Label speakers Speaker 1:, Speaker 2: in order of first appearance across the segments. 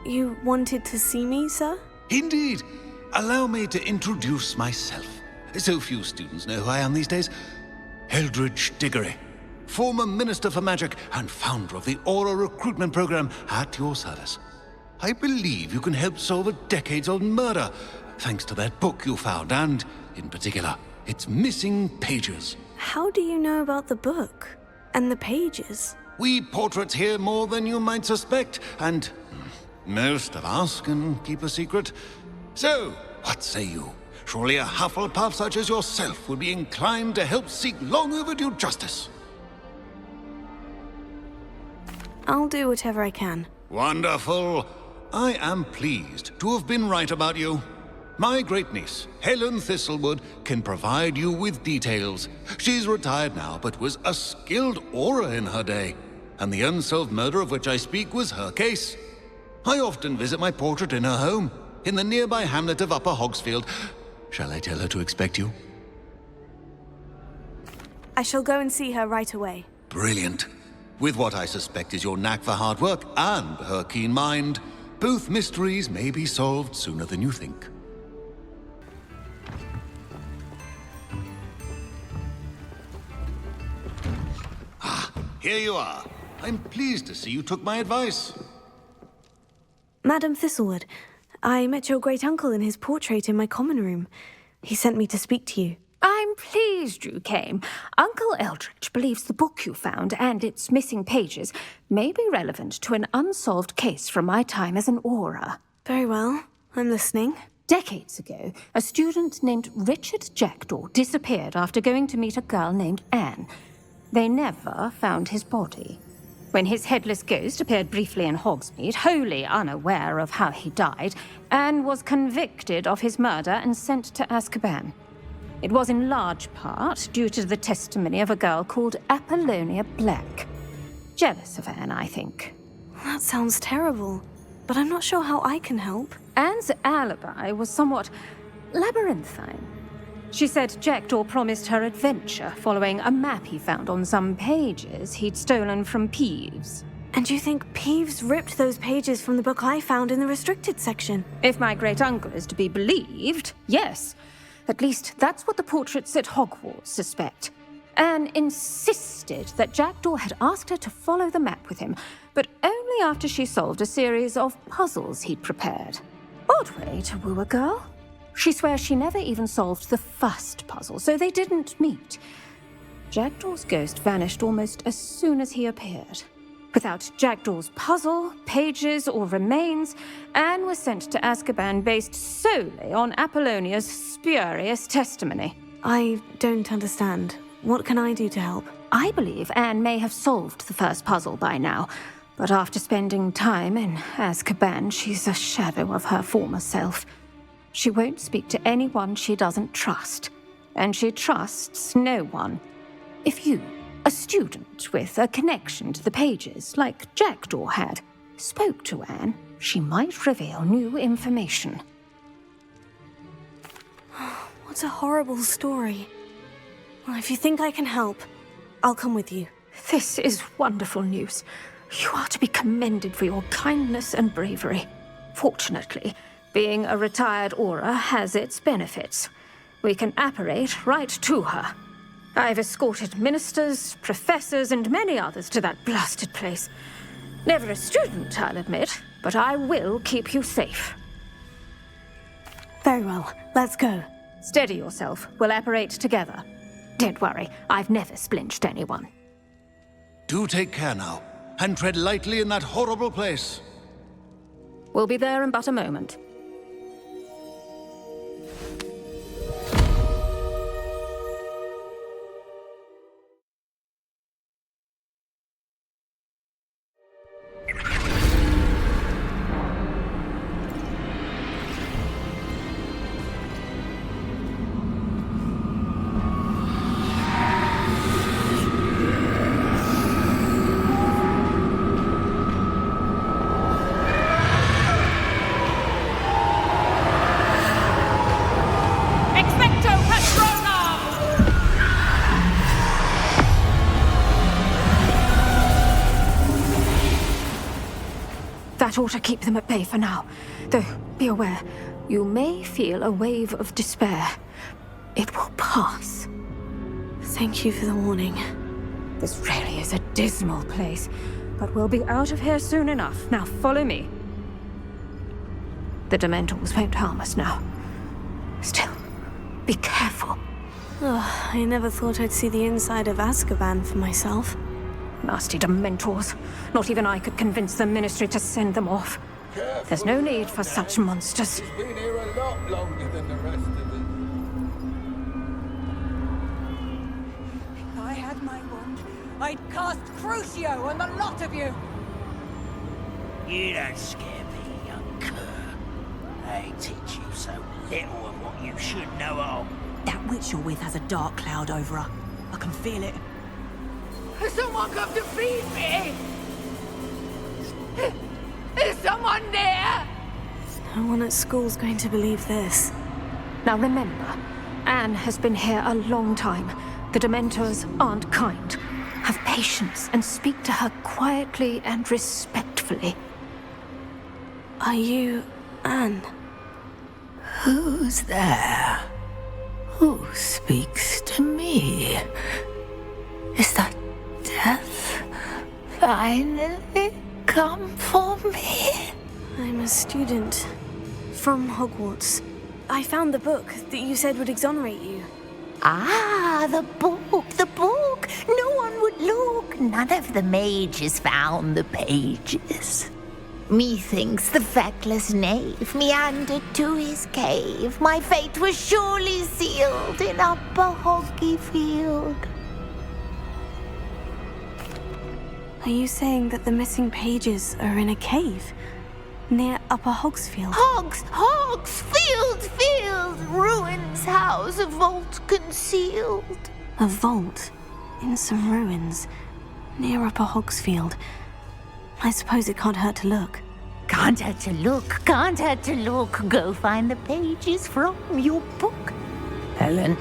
Speaker 1: You wanted to see me, sir?
Speaker 2: Indeed. Allow me to introduce myself. So few students know who I am these days. Eldridge Diggory, former Minister for Magic and founder of the Aura Recruitment Program, at your service. I believe you can help solve a decades-old murder, thanks to that book you found, and, in particular, its missing pages.
Speaker 1: How do you know about the book? And the pages?
Speaker 2: We portraits hear more than you might suspect, and most of us can keep a secret. So, what say you? Surely a Hufflepuff such as yourself would be inclined to help seek long overdue justice.
Speaker 1: I'll do whatever I can.
Speaker 2: Wonderful. I am pleased to have been right about you. My great-niece, Helen Thistlewood, can provide you with details. She's retired now, but was a skilled aura in her day. And the unsolved murder of which I speak was her case. I often visit my portrait in her home, in the nearby hamlet of Upper Hogsfield. Shall I tell her to expect you?
Speaker 1: I shall go and see her right away.
Speaker 2: Brilliant. With what I suspect is your knack for hard work and her keen mind, both mysteries may be solved sooner than you think. Ah, here you are. I'm pleased to see you took my advice.
Speaker 1: Madam Thistlewood, I met your great-uncle in his portrait in my common room. He sent me to speak to you.
Speaker 3: I'm pleased you came. Uncle Eldridge believes the book you found and its missing pages may be relevant to an unsolved case from my time as an aura.
Speaker 1: Very well. I'm listening.
Speaker 3: Decades ago, a student named Richard Jackdaw disappeared after going to meet a girl named Anne. They never found his body. When his headless ghost appeared briefly in Hogsmeade, wholly unaware of how he died, Anne was convicted of his murder and sent to Azkaban. It was in large part due to the testimony of a girl called Apollonia Black. Jealous of Anne, I think.
Speaker 1: That sounds terrible, but I'm not sure how I can help.
Speaker 3: Anne's alibi was somewhat labyrinthine. She said Jackdaw promised her adventure following a map he found on some pages he'd stolen from Peeves.
Speaker 1: And you think Peeves ripped those pages from the book I found in the restricted section?
Speaker 3: If my great-uncle is to be believed, yes. At least that's what the portraits at Hogwarts suspect. Anne insisted that Jackdaw had asked her to follow the map with him, but only after she solved a series of puzzles he'd prepared. Odd way to woo a girl. She swears she never even solved the first puzzle, so they didn't meet. Jackdaw's ghost vanished almost as soon as he appeared. Without Jackdaw's puzzle, pages, or remains, Anne was sent to Azkaban based solely on Apollonia's spurious testimony.
Speaker 1: I don't understand. What can I do to help?
Speaker 3: I believe Anne may have solved the first puzzle by now, but after spending time in Azkaban, she's a shadow of her former self. She won't speak to anyone she doesn't trust, and she trusts no one. If you, a student with a connection to the pages, like Jackdaw had, spoke to Anne, she might reveal new information.
Speaker 1: What a horrible story. Well, if you think I can help, I'll come with you.
Speaker 3: This is wonderful news. You are to be commended for your kindness and bravery. Fortunately, being a retired aura has its benefits. We can apparate right to her. I've escorted ministers, professors, and many others to that blasted place. Never a student, I'll admit, but I will keep you safe.
Speaker 1: Very well. Let's go.
Speaker 3: Steady yourself. We'll apparate together. Don't worry, I've never splinched anyone.
Speaker 2: Do take care now, and tread lightly in that horrible place.
Speaker 3: We'll be there in but a moment. That ought to keep them at bay for now. Though, be aware, you may feel a wave of despair. It will pass.
Speaker 1: Thank you for the warning.
Speaker 3: This really is a dismal place, but we'll be out of here soon enough. Now follow me. The Dementors won't harm us now. Still, be careful.
Speaker 1: Oh, I never thought I'd see the inside of Azkaban for myself.
Speaker 3: Nasty Dementors. Not even I could convince the Ministry to send them off. There's no need for such monsters.
Speaker 4: He's been here a lot longer than the rest of us.
Speaker 5: If I had my wand, I'd cast Crucio on the lot of you!
Speaker 6: You don't scare me, young cur. They teach you so little of what you should know of.
Speaker 5: That witch you're with has a dark cloud over her. I can feel it.
Speaker 4: Has someone come to feed me? Is someone there?
Speaker 1: No one at school's going to believe this.
Speaker 3: Now remember, Anne has been here a long time. The Dementors aren't kind. Have patience and speak to her quietly and respectfully.
Speaker 1: Are you Anne?
Speaker 7: Who's there? Who speaks to me? Is that death finally come for me?
Speaker 1: I'm a student from Hogwarts. I found the book that you said would exonerate you.
Speaker 7: Ah, the book, the book. No one would look. None of the mages found the pages. Methinks the feckless knave meandered to his cave. My fate was surely sealed in Upper Hoggyfield.
Speaker 1: Are you saying that the missing pages are in a cave near Upper Hogsfield?
Speaker 7: Field, ruins house, a vault concealed.
Speaker 1: A vault in some ruins near Upper Hogsfield. I suppose it can't hurt to look.
Speaker 7: Can't hurt to look. Go find the pages from your book. Helen,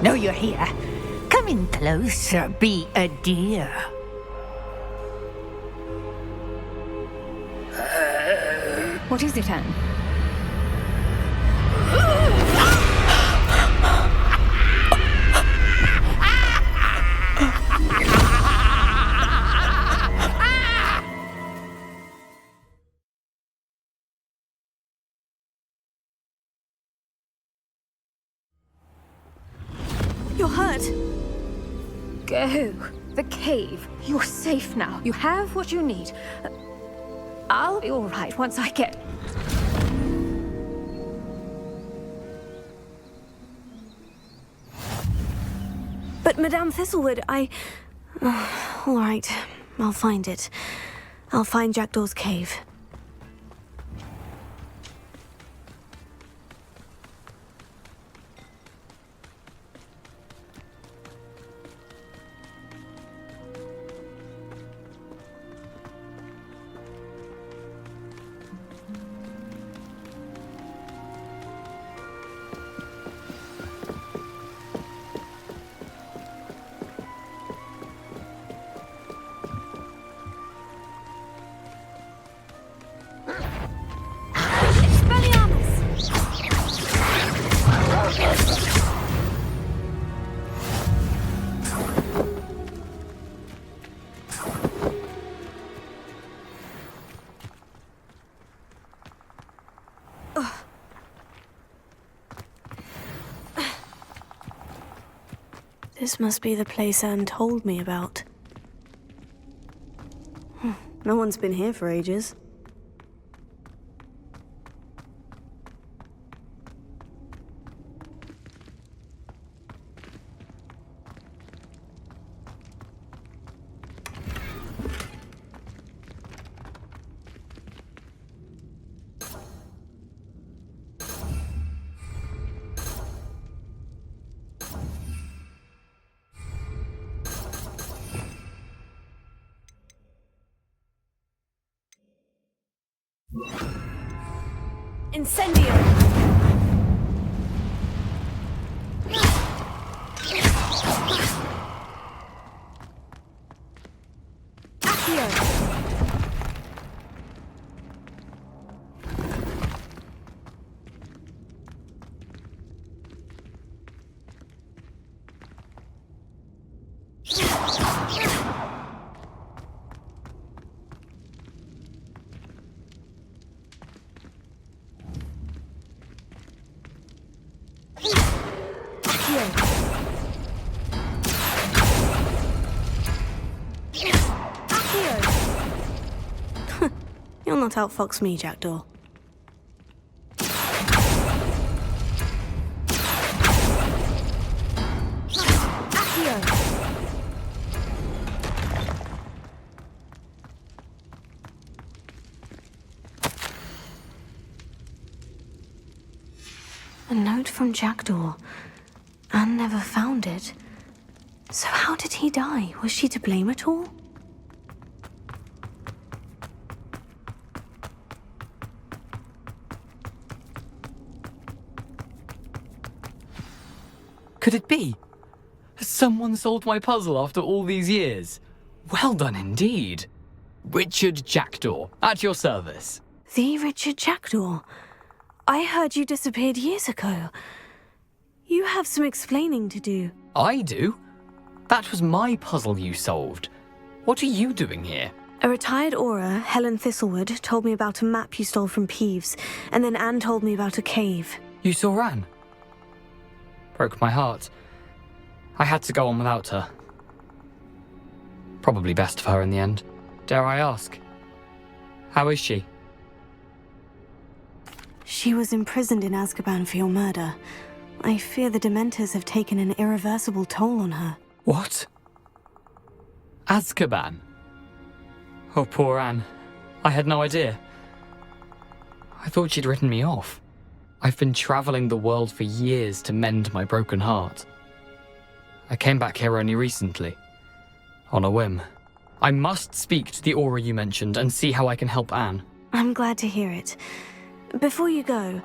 Speaker 7: know you're here. Come in closer, be a dear.
Speaker 3: What is it, Anne?
Speaker 1: You're hurt.
Speaker 3: Go. The cave. You're safe now. You have what you need. I'll be all right once I get...
Speaker 1: But Madame Thistlewood, all right, I'll find it. I'll find Jackdaw's cave. This must be the place Anne told me about. No one's been here for ages. Incendio! Accio! Accio! You'll not outfox me, Jackdaw. A note from Jackdaw. Anne never found it. So how did he die? Was she to blame at all?
Speaker 8: Could it be? Has someone solved my puzzle after all these years? Well done indeed. Richard Jackdaw, at your service.
Speaker 1: The Richard Jackdaw? I heard you disappeared years ago. You have some explaining to do.
Speaker 8: I do? That was my puzzle you solved. What are you doing here?
Speaker 1: A retired Aura, Helen Thistlewood, told me about a map you stole from Peeves, and then Anne told me about a cave.
Speaker 8: You saw Anne? Broke my heart. I had to go on without her. Probably best for her in the end. Dare I ask? How is she?
Speaker 1: She was imprisoned in Azkaban for your murder. I fear the Dementors have taken an irreversible toll on her.
Speaker 8: What? Azkaban? Oh, poor Anne. I had no idea. I thought she'd written me off. I've been traveling the world for years to mend my broken heart. I came back here only recently. On a whim. I must speak to the Aura you mentioned and see how I can help Anne.
Speaker 1: I'm glad to hear it. Before you go,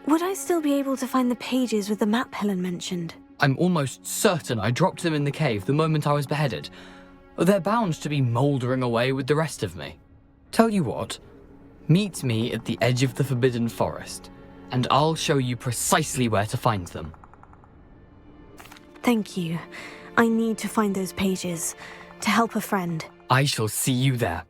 Speaker 1: would I still be able to find the pages with the map Helen mentioned?
Speaker 8: I'm almost certain I dropped them in the cave the moment I was beheaded. They're bound to be mouldering away with the rest of me. Tell you what, meet me at the edge of the Forbidden Forest, and I'll show you precisely where to find them.
Speaker 1: Thank you. I need to find those pages to help a friend.
Speaker 8: I shall see you there.